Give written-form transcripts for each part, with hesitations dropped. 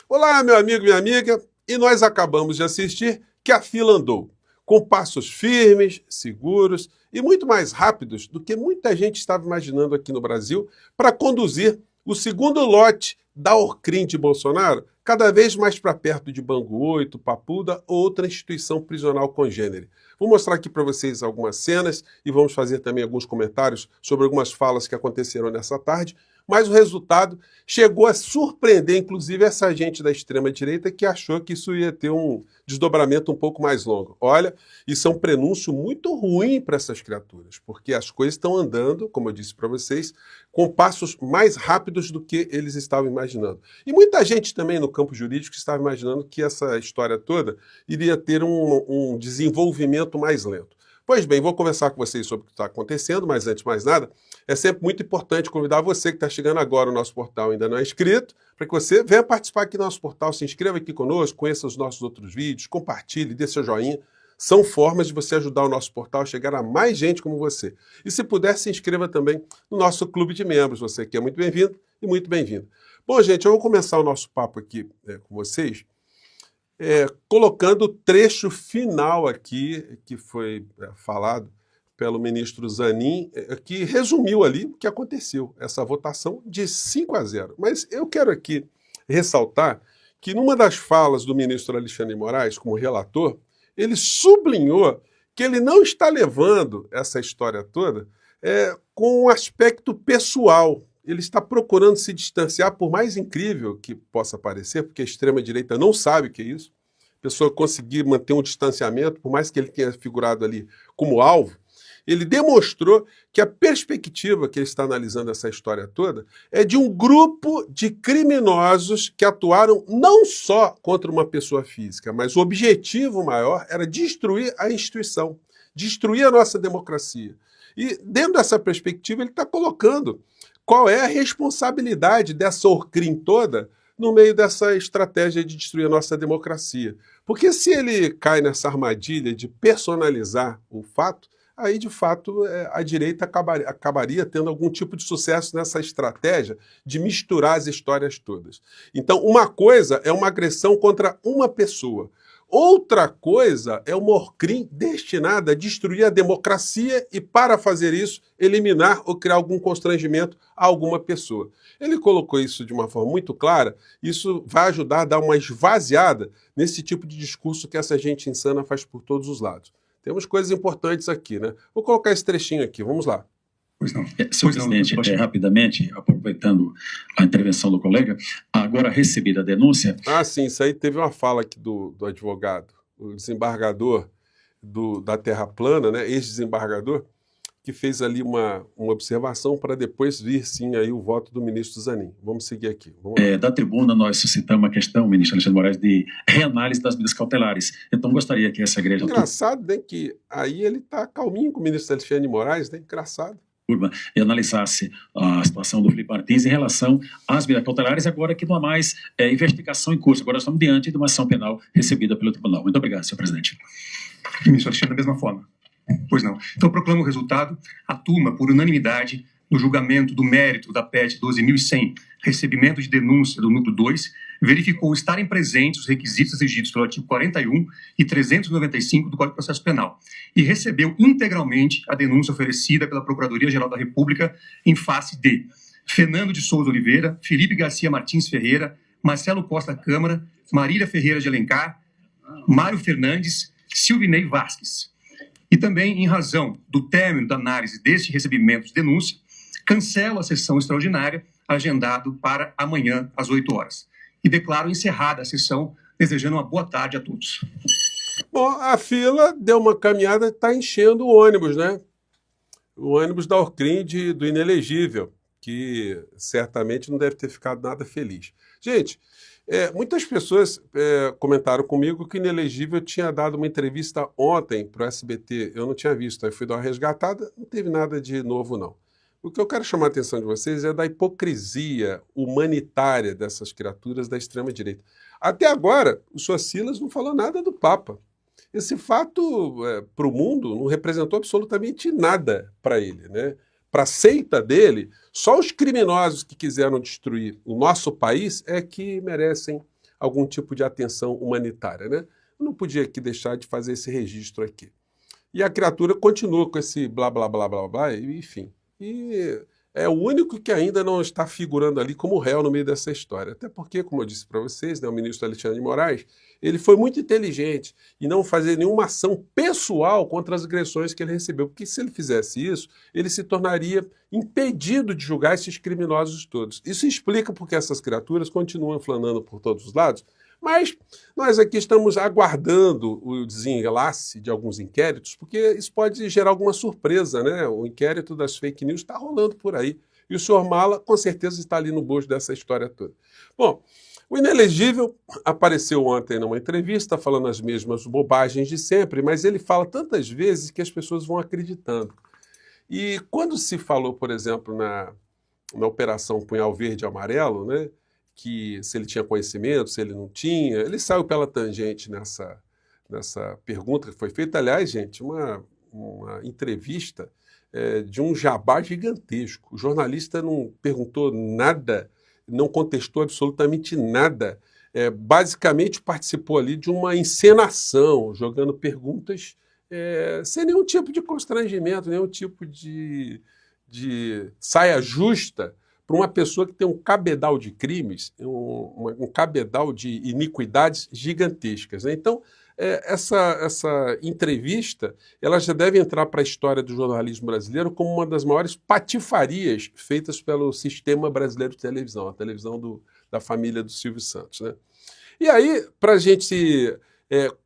Olá, meu amigo, minha amiga, e nós acabamos de assistir que a fila andou, com passos firmes, seguros e muito mais rápidos do que muita gente estava imaginando aqui no Brasil para conduzir o segundo lote da Orcrim de Bolsonaro cada vez mais para perto de Bangu 8, Papuda ou outra instituição prisional congênere. Vou mostrar aqui para vocês algumas cenas e vamos fazer também alguns comentários sobre algumas falas que aconteceram nessa tarde, mas o resultado chegou a surpreender, inclusive, essa gente da extrema-direita que achou que isso ia ter um desdobramento um pouco mais longo. Olha, isso é um prenúncio muito ruim para essas criaturas, porque as coisas estão andando, como eu disse para vocês, com passos mais rápidos do que eles estavam imaginando. E muita gente também no campo jurídico estava imaginando que essa história toda iria ter um desenvolvimento mais lento. Pois bem, vou conversar com vocês sobre o que está acontecendo, mas antes de mais nada, é sempre muito importante convidar você que está chegando agora no nosso portal e ainda não é inscrito, para que você venha participar aqui do nosso portal, se inscreva aqui conosco, conheça os nossos outros vídeos, compartilhe, dê seu joinha. São formas de você ajudar o nosso portal a chegar a mais gente como você. E se puder, se inscreva também no nosso clube de membros. Você que é muito bem-vindo e muito bem-vindo. Bom, gente, eu vou começar o nosso papo aqui com vocês, colocando o trecho final aqui, que foi falado pelo ministro Zanin, que resumiu ali o que aconteceu, essa votação de 5-0. Mas eu quero aqui ressaltar que numa das falas do ministro Alexandre de Moraes, como relator, ele sublinhou que ele não está levando essa história toda com um aspecto pessoal. Ele está procurando se distanciar, por mais incrível que possa parecer, porque a extrema-direita não sabe o que é isso, a pessoa conseguir manter um distanciamento, por mais que ele tenha figurado ali como alvo. Ele demonstrou que a perspectiva que ele está analisando essa história toda é de um grupo de criminosos que atuaram não só contra uma pessoa física, mas o objetivo maior era destruir a instituição, destruir a nossa democracia. E dentro dessa perspectiva ele está colocando qual é a responsabilidade dessa Orcrim toda no meio dessa estratégia de destruir a nossa democracia. Porque se ele cai nessa armadilha de personalizar o fato, aí, de fato, a direita acabaria tendo algum tipo de sucesso nessa estratégia de misturar as histórias todas. Então, uma coisa é uma agressão contra uma pessoa. Outra coisa é uma Orcrim destinada a destruir a democracia e, para fazer isso, eliminar ou criar algum constrangimento a alguma pessoa. Ele colocou isso de uma forma muito clara, isso vai ajudar a dar uma esvaziada nesse tipo de discurso que essa gente insana faz por todos os lados. Temos coisas importantes aqui, né? Vou colocar esse trechinho aqui, vamos lá. Pois não. Senhor presidente, rapidamente, aproveitando a intervenção do colega, agora recebida a denúncia... Ah, sim, isso aí teve uma fala aqui do advogado, o desembargador da Terra Plana, né, ex-desembargador, que fez ali uma observação para depois vir, sim, aí o voto do ministro Zanin. Vamos seguir aqui. Da tribuna, nós suscitamos a questão, ministro Alexandre de Moraes, de reanálise das medidas cautelares. Então, gostaria que essa igreja... Engraçado, né, que aí ele está calminho com o ministro Alexandre de Moraes, né? Engraçado. E analisasse a situação do Felipe Martins em relação às medidas cautelares, agora que não há mais investigação em curso. Agora estamos diante de uma ação penal recebida pelo tribunal. Muito obrigado, senhor presidente. Ministro Alexandre, da mesma forma. Pois não. Então, proclamo o resultado. A turma, por unanimidade, no julgamento do mérito da PET 12.100, recebimento de denúncia do núcleo 2, verificou estarem presentes os requisitos exigidos pelo artigo 41 e 395 do Código de Processo Penal e recebeu integralmente a denúncia oferecida pela Procuradoria-Geral da República em face de Fernando de Souza Oliveira, Felipe Garcia Martins Ferreira, Marcelo Costa Câmara, Marília Ferreira de Alencar, Mário Fernandes, Silvinei Vasques. E também, em razão do término da análise deste recebimento de denúncia, cancelo a sessão extraordinária agendado para amanhã, às 8 horas. E declaro encerrada a sessão, desejando uma boa tarde a todos. Bom, a fila deu uma caminhada, está enchendo o ônibus, né? O ônibus da Orcrim do inelegível, que certamente não deve ter ficado nada feliz. Gente, muitas pessoas comentaram comigo que o inelegível tinha dado uma entrevista ontem para o SBT. Eu não tinha visto, aí fui dar uma resgatada, não teve nada de novo, não. O que eu quero chamar a atenção de vocês é da hipocrisia humanitária dessas criaturas da extrema-direita. Até agora, o Sr. Silas não falou nada do Papa. Esse fato, para o mundo, não representou absolutamente nada para ele, né? Para a seita dele, só os criminosos que quiseram destruir o nosso país é que merecem algum tipo de atenção humanitária, né? Eu não podia aqui deixar de fazer esse registro aqui. E a criatura continua com esse blá, blá, blá, blá, blá, enfim. E é o único que ainda não está figurando ali como réu no meio dessa história. Até porque, como eu disse para vocês, né, o ministro Alexandre de Moraes, ele foi muito inteligente em não fazer nenhuma ação pessoal contra as agressões que ele recebeu. Porque se ele fizesse isso, ele se tornaria impedido de julgar esses criminosos todos. Isso explica porque essas criaturas continuam flanando por todos os lados. Mas nós aqui estamos aguardando o desenlace de alguns inquéritos, porque isso pode gerar alguma surpresa, né? O inquérito das fake news está rolando por aí. E o senhor Mala, com certeza, está ali no bojo dessa história toda. Bom, o inelegível apareceu ontem numa entrevista falando as mesmas bobagens de sempre, mas ele fala tantas vezes que as pessoas vão acreditando. E quando se falou, por exemplo, na Operação Punhal Verde e Amarelo, né? Que se ele tinha conhecimento, se ele não tinha. Ele saiu pela tangente nessa pergunta que foi feita. Aliás, gente, uma entrevista de um jabá gigantesco. O jornalista não perguntou nada, não contestou absolutamente nada. Basicamente participou ali de uma encenação, jogando perguntas sem nenhum tipo de constrangimento, nenhum tipo de saia justa, para uma pessoa que tem um cabedal de crimes, um cabedal de iniquidades gigantescas, né? Então, essa entrevista ela já deve entrar para a história do jornalismo brasileiro como uma das maiores patifarias feitas pelo sistema brasileiro de televisão, a televisão da família do Silvio Santos, né? E aí, para a gente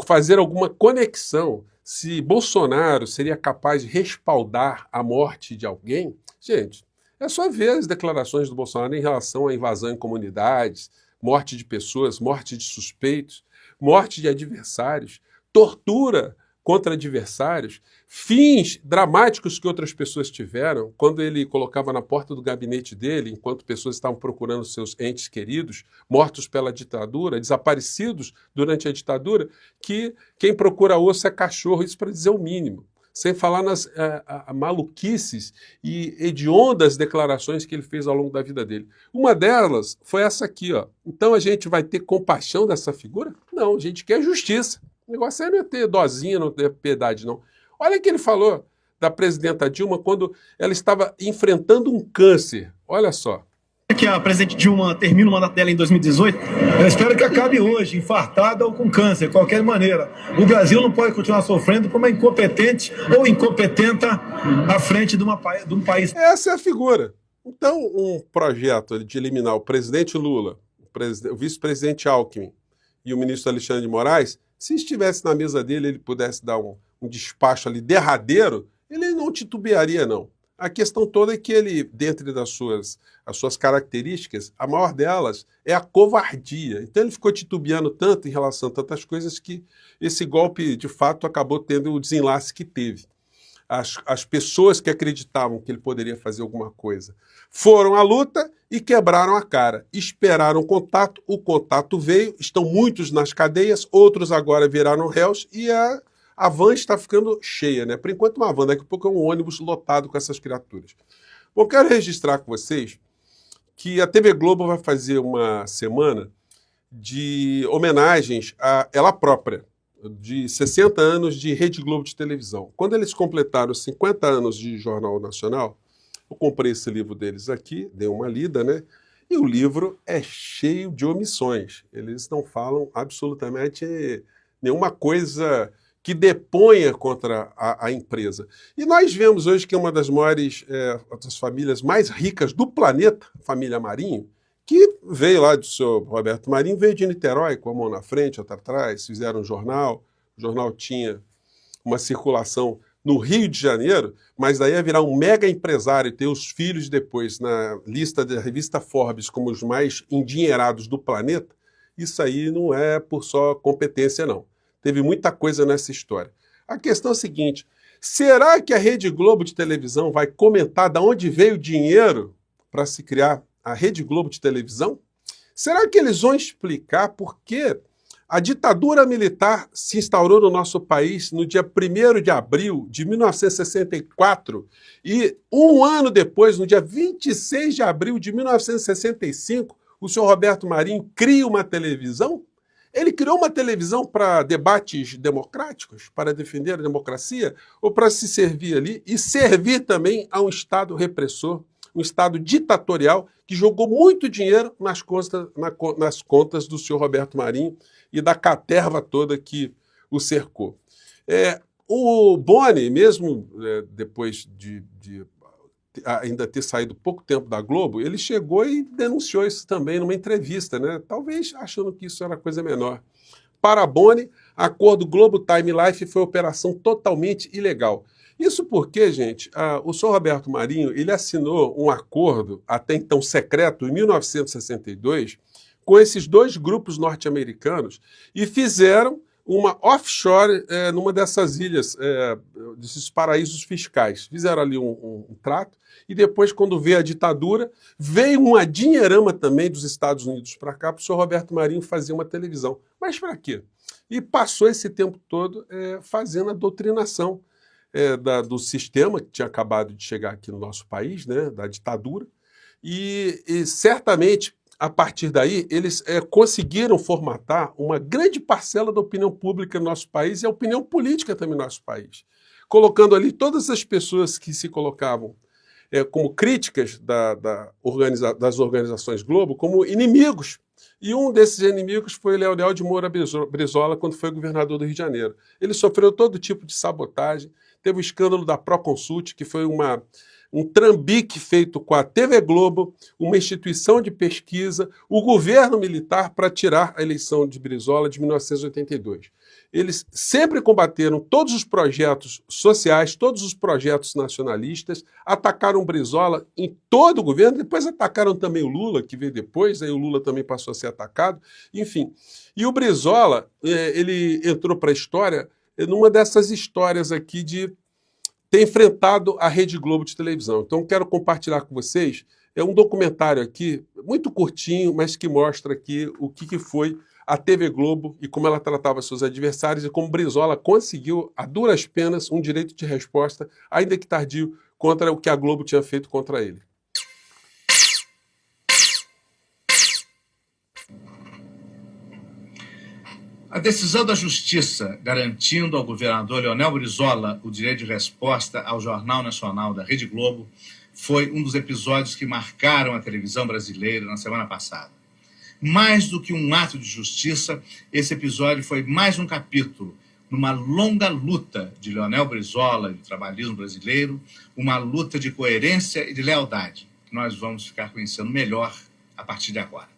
fazer alguma conexão, se Bolsonaro seria capaz de respaldar a morte de alguém, gente, é só ver as declarações do Bolsonaro em relação à invasão em comunidades, morte de pessoas, morte de suspeitos, morte de adversários, tortura contra adversários, fins dramáticos que outras pessoas tiveram, quando ele colocava na porta do gabinete dele, enquanto pessoas estavam procurando seus entes queridos, mortos pela ditadura, desaparecidos durante a ditadura, que quem procura osso é cachorro, isso para dizer o mínimo. Sem falar nas maluquices e hediondas declarações que ele fez ao longo da vida dele. Uma delas foi essa aqui, ó. Então a gente vai ter compaixão dessa figura? Não, a gente quer justiça. O negócio aí não é ter dozinha, não ter piedade, não. Olha o que ele falou da presidenta Dilma quando ela estava enfrentando um câncer. Olha só. Que a presidente Dilma termina o mandato dela em 2018? Eu espero que acabe hoje, infartada ou com câncer, de qualquer maneira. O Brasil não pode continuar sofrendo por uma incompetente ou incompetenta à frente de um país. Essa é a figura. Então, um projeto de eliminar o presidente Lula, o vice-presidente Alckmin e o ministro Alexandre de Moraes, se estivesse na mesa dele, ele pudesse dar um despacho ali derradeiro, ele não titubearia, não. A questão toda é que ele, dentre as suas características, a maior delas é a covardia. Então ele ficou titubeando tanto em relação a tantas coisas que esse golpe, de fato, acabou tendo o desenlace que teve. As pessoas que acreditavam que ele poderia fazer alguma coisa foram à luta e quebraram a cara. Esperaram o contato veio, estão muitos nas cadeias, outros agora viraram réus e a van está ficando cheia, né? Por enquanto uma van, daqui a pouco é um ônibus lotado com essas criaturas. Bom, quero registrar com vocês que a TV Globo vai fazer uma semana de homenagens a ela própria, de 60 anos de Rede Globo de televisão. Quando eles completaram 50 anos de Jornal Nacional, eu comprei esse livro deles aqui, dei uma lida, né? E o livro é cheio de omissões. Eles não falam absolutamente nenhuma coisa que deponha contra a empresa. E nós vemos hoje que é uma das maiores, das famílias mais ricas do planeta, a família Marinho, que veio lá do seu Roberto Marinho, veio de Niterói, com a mão na frente, outra atrás, fizeram um jornal, o jornal tinha uma circulação no Rio de Janeiro, mas daí ia virar um mega empresário e ter os filhos depois na lista da revista Forbes como os mais endinheirados do planeta, isso aí não é por só competência, não. Teve muita coisa nessa história. A questão é a seguinte, será que a Rede Globo de televisão vai comentar de onde veio o dinheiro para se criar a Rede Globo de televisão? Será que eles vão explicar por que a ditadura militar se instaurou no nosso país no dia 1º de abril de 1964 e um ano depois, no dia 26 de abril de 1965, o senhor Roberto Marinho cria uma televisão? Ele criou uma televisão para debates democráticos, para defender a democracia, ou para se servir ali e servir também a um Estado repressor, um Estado ditatorial que jogou muito dinheiro nas contas do senhor Roberto Marinho e da caterva toda que o cercou. O Boni, mesmo depois de ainda ter saído pouco tempo da Globo, ele chegou e denunciou isso também numa entrevista, né? Talvez achando que isso era coisa menor. Para Boni, a acordo Globo Time Life foi operação totalmente ilegal. Isso porque, gente, o senhor Roberto Marinho ele assinou um acordo, até então secreto, em 1962, com esses dois grupos norte-americanos e fizeram uma offshore numa dessas ilhas, desses paraísos fiscais. Fizeram ali um trato e depois, quando veio a ditadura, veio uma dinheirama também dos Estados Unidos para cá para o senhor Roberto Marinho fazer uma televisão. Mas para quê? E passou esse tempo todo fazendo a doutrinação do sistema que tinha acabado de chegar aqui no nosso país, né, da ditadura, e certamente, a partir daí, eles conseguiram formatar uma grande parcela da opinião pública no nosso país e a opinião política também no nosso país, colocando ali todas as pessoas que se colocavam como críticas das organizações Globo como inimigos. E um desses inimigos foi Leonel de Moura Brizola, quando foi governador do Rio de Janeiro. Ele sofreu todo tipo de sabotagem, teve o escândalo da Proconsult, que foi um trambique feito com a TV Globo, uma instituição de pesquisa, o governo militar para tirar a eleição de Brizola de 1982. Eles sempre combateram todos os projetos sociais, todos os projetos nacionalistas, atacaram Brizola em todo o governo, depois atacaram também o Lula, que veio depois, aí o Lula também passou a ser atacado, enfim. E o Brizola, ele entrou para a história numa dessas histórias aqui de ter enfrentado a Rede Globo de televisão. Então, quero compartilhar com vocês um documentário aqui, muito curtinho, mas que mostra aqui o que foi a TV Globo e como ela tratava seus adversários e como Brizola conseguiu, a duras penas, um direito de resposta, ainda que tardio, contra o que a Globo tinha feito contra ele. A decisão da Justiça garantindo ao governador Leonel Brizola o direito de resposta ao Jornal Nacional da Rede Globo foi um dos episódios que marcaram a televisão brasileira na semana passada. Mais do que um ato de justiça, esse episódio foi mais um capítulo numa longa luta de Leonel Brizola e do trabalhismo brasileiro, uma luta de coerência e de lealdade, que nós vamos ficar conhecendo melhor a partir de agora.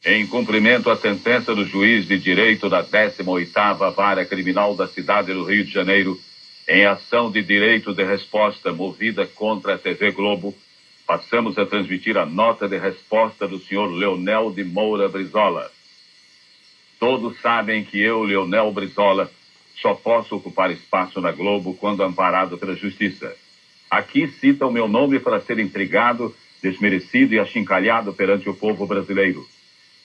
Em cumprimento à sentença do juiz de direito da 18ª Vara Criminal da cidade do Rio de Janeiro, em ação de direito de resposta movida contra a TV Globo, passamos a transmitir a nota de resposta do senhor Leonel de Moura Brizola. Todos sabem que eu, Leonel Brizola, só posso ocupar espaço na Globo quando amparado pela Justiça. Aqui cita o meu nome para ser intrigado, desmerecido e achincalhado perante o povo brasileiro.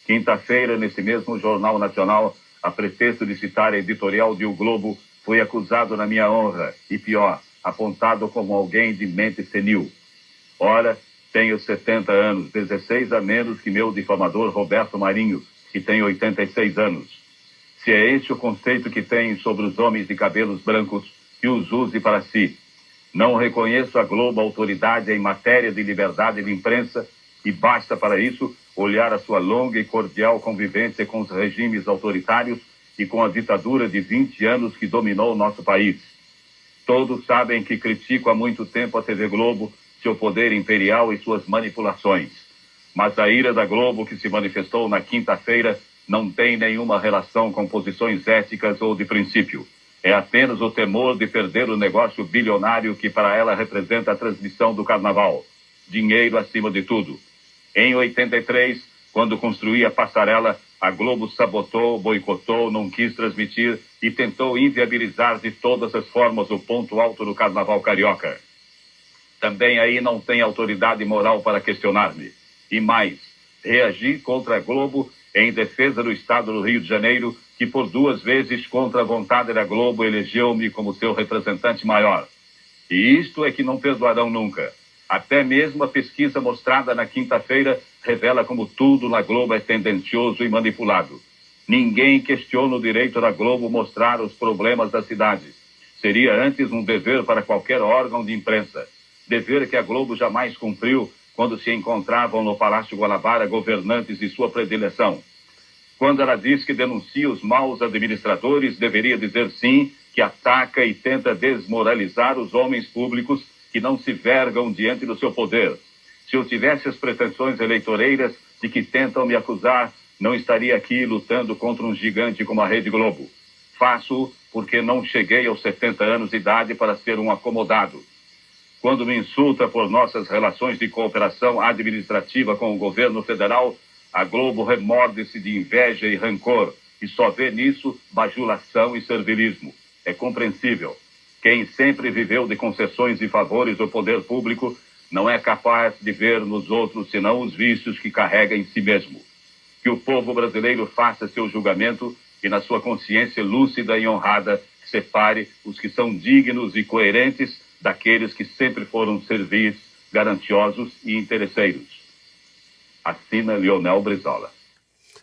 Quinta-feira, nesse mesmo Jornal Nacional, a pretexto de citar a editorial de O Globo, fui acusado na minha honra, e pior, apontado como alguém de mente senil. Ora, tenho 70 anos, 16 a menos que meu difamador Roberto Marinho, que tem 86 anos. Se é este o conceito que tem sobre os homens de cabelos brancos, que os use para si. Não reconheço a Globo autoridade em matéria de liberdade de imprensa e basta para isso olhar a sua longa e cordial convivência com os regimes autoritários e com a ditadura de 20 anos que dominou o nosso país. Todos sabem que critico há muito tempo a TV Globo, seu poder imperial e suas manipulações. Mas a ira da Globo que se manifestou na quinta-feira não tem nenhuma relação com posições éticas ou de princípio. É apenas o temor de perder o negócio bilionário que para ela representa a transmissão do carnaval. Dinheiro acima de tudo. Em 83, quando construí a passarela, a Globo sabotou, boicotou, não quis transmitir e tentou inviabilizar de todas as formas o ponto alto do carnaval carioca. Também aí não tem autoridade moral para questionar-me. E mais, reagi contra a Globo em defesa do Estado do Rio de Janeiro, que por 2 vezes, contra a vontade da Globo, elegeu-me como seu representante maior. E isto é que não perdoarão nunca. Até mesmo a pesquisa mostrada na quinta-feira revela como tudo na Globo é tendencioso e manipulado. Ninguém questiona o direito da Globo mostrar os problemas da cidade. Seria antes um dever para qualquer órgão de imprensa. Dever que a Globo jamais cumpriu quando se encontravam no Palácio Guanabara governantes de sua predileção. Quando ela diz que denuncia os maus administradores, deveria dizer sim que ataca e tenta desmoralizar os homens públicos que não se vergam diante do seu poder. Se eu tivesse as pretensões eleitoreiras de que tentam me acusar, não estaria aqui lutando contra um gigante como a Rede Globo. Faço porque não cheguei aos 70 anos de idade para ser um acomodado. Quando me insulta por nossas relações de cooperação administrativa com o governo federal, a Globo remorde-se de inveja e rancor e só vê nisso bajulação e servilismo. É compreensível. Quem sempre viveu de concessões e favores do poder público não é capaz de ver nos outros senão os vícios que carrega em si mesmo. Que o povo brasileiro faça seu julgamento e, na sua consciência lúcida e honrada, separe os que são dignos e coerentes daqueles que sempre foram servis, gananciosos e interesseiros. Assina Leonel Brizola.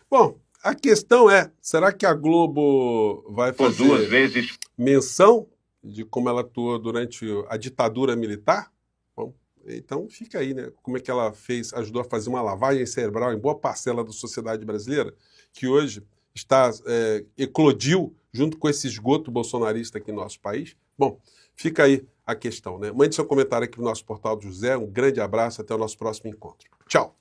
Bom, a questão é, será que a Globo vai Por fazer 2 vezes menção de como ela atuou durante a ditadura militar? Bom, então fica aí, né? Como é que ela ajudou a fazer uma lavagem cerebral em boa parcela da sociedade brasileira, que hoje eclodiu junto com esse esgoto bolsonarista aqui no nosso país? Bom, fica aí a questão, né? Mande seu comentário aqui no nosso Portal do José. Um grande abraço, até o nosso próximo encontro. Tchau!